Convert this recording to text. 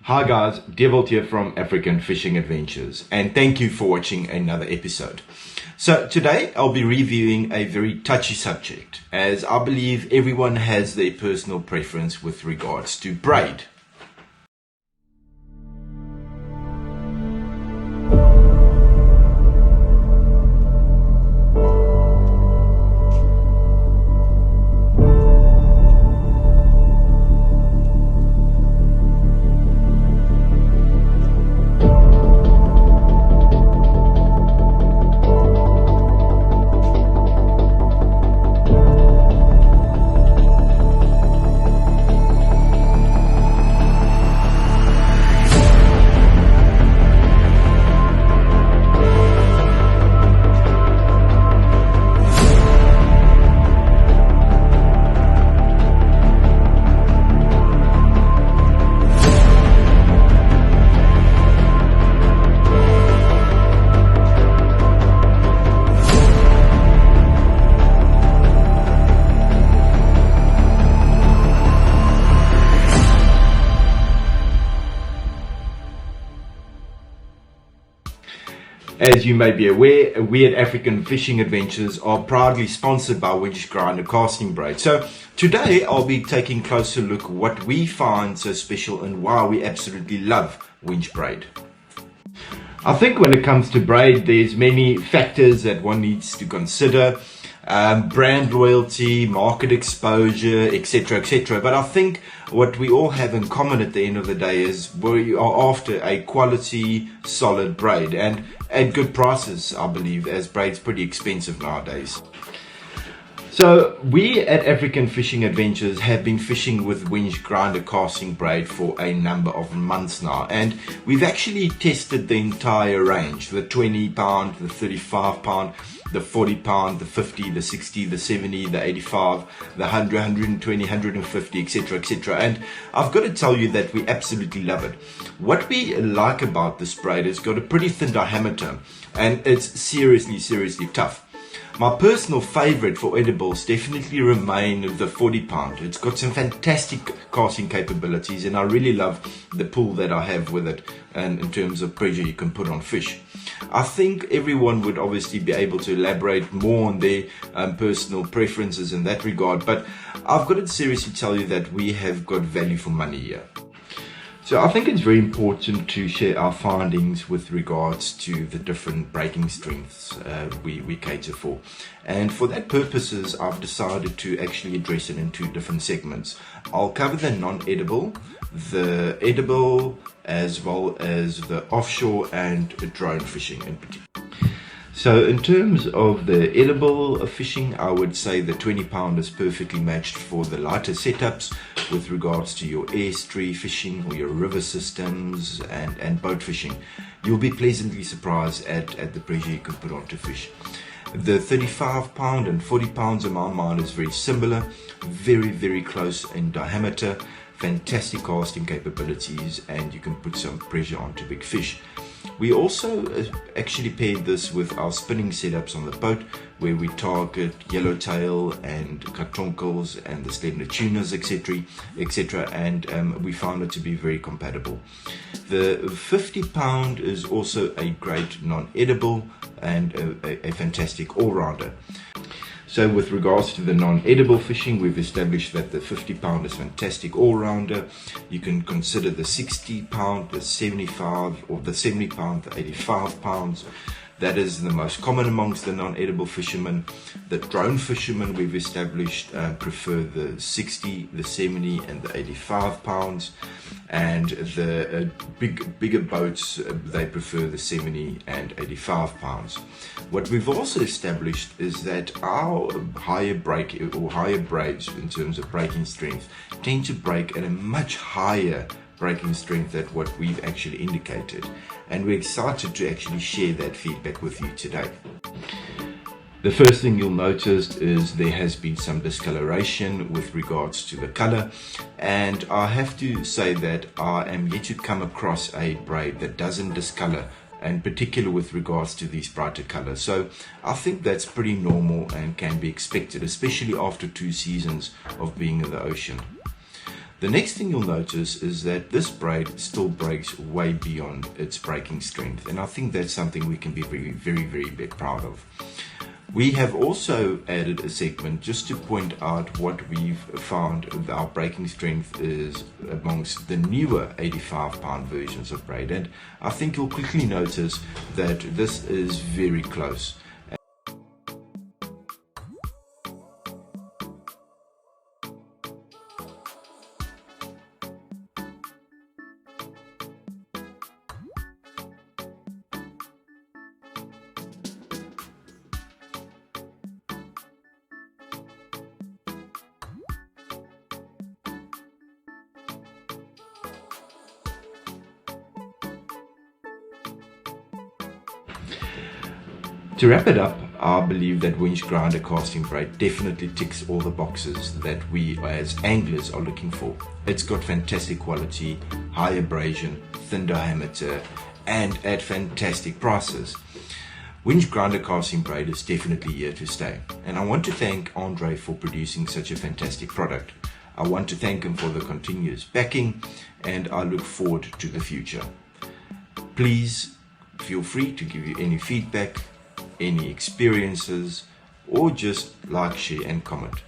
Hi guys, Devolt here from African Fishing Adventures, and thank you for watching another episode. So today I'll be reviewing a very touchy subject, as I believe everyone has their personal preference with regards to braid. As you may be aware, we at African Fishing Adventures are proudly sponsored by Winch casting braid. So today I'll be taking a closer look what we find so special and why we absolutely love winch braid. I think when it comes to braid, there's many factors that one needs to consider. Brand loyalty, market exposure, etc, etc. But I think what we all have in common at the end of the day is we are after a quality, solid braid, and at good prices, I believe, as braid's pretty expensive nowadays. So we at African Fishing Adventures have been fishing with winch grinder casting braid for a number of months now, and we've actually tested the entire range: the 20 pound, the 35 pound, the 40 pound, the 50, the 60, the 70, the 85, the 100, 120, 150, etc, etc. And I've got to tell you that we absolutely love it. What we like about this braid is got a pretty thin diameter, and it's seriously tough. My personal favorite for edibles definitely remain the 40 pound. It's got some fantastic casting capabilities, and I really love the pull that I have with it, and in terms of pressure you can put on fish. I think everyone would obviously be able to elaborate more on their personal preferences in that regard, but I've got to seriously tell you that we have got value for money here. So I think it's very important to share our findings with regards to the different breaking strengths we cater for. And for that purposes, I've decided to actually address it in two different segments. I'll cover the non-edible, the edible, as well as the offshore and drone fishing in particular. So in terms of the edible fishing, I would say the 20 pound is perfectly matched for the lighter setups with regards to your estuary fishing or your river systems and boat fishing. You'll be pleasantly surprised at the pressure you can put onto fish. The 35 pound and 40 pounds in my mind is very similar, very close in diameter, fantastic casting capabilities, and you can put some pressure onto big fish. We also actually paired this with our spinning setups on the boat, where we target yellowtail and cartuncles and the slender tunas, etc, and we found it to be very compatible. The 50 pound is also a great non-edible and a fantastic all-rounder. So with regards to the non-edible fishing, we've established that the 50 pound is fantastic all-rounder. You can consider the 60 pound, the 75, or the 70 pound, the 85 pounds. That is the most common amongst the non-edible fishermen. The drone fishermen we've established prefer the 60, the 70 and the 85 pounds. And the bigger boats, they prefer the 70 and 85 pounds. What we've also established is that our higher braids in terms of breaking strength tend to break at a much higher breaking strength than what we've actually indicated, and we're excited to actually share that feedback with you today. The first thing you'll notice is there has been some discoloration with regards to the color, and I have to say that I am yet to come across a braid that doesn't discolor, and particular with regards to these brighter colors. So I think that's pretty normal and can be expected, especially after 2 seasons of being in the ocean. The next thing you'll notice is that this braid still breaks way beyond its breaking strength, and I think that's something we can be very proud of. We have also added a segment just to point out what we've found our breaking strength is amongst the newer 85-pound versions of Braid, and I think you'll quickly notice that this is very close. To wrap it up, I believe that Winch grinder casting braid definitely ticks all the boxes that we as anglers are looking for. It's got fantastic quality, high abrasion, thin diameter, and at fantastic prices. Winch grinder casting braid is definitely here to stay, and I want to thank Andre for producing such a fantastic product. I want to thank him for the continuous backing, and I look forward to the future. Please feel free to give you any feedback, any experiences, or just like, share and comment.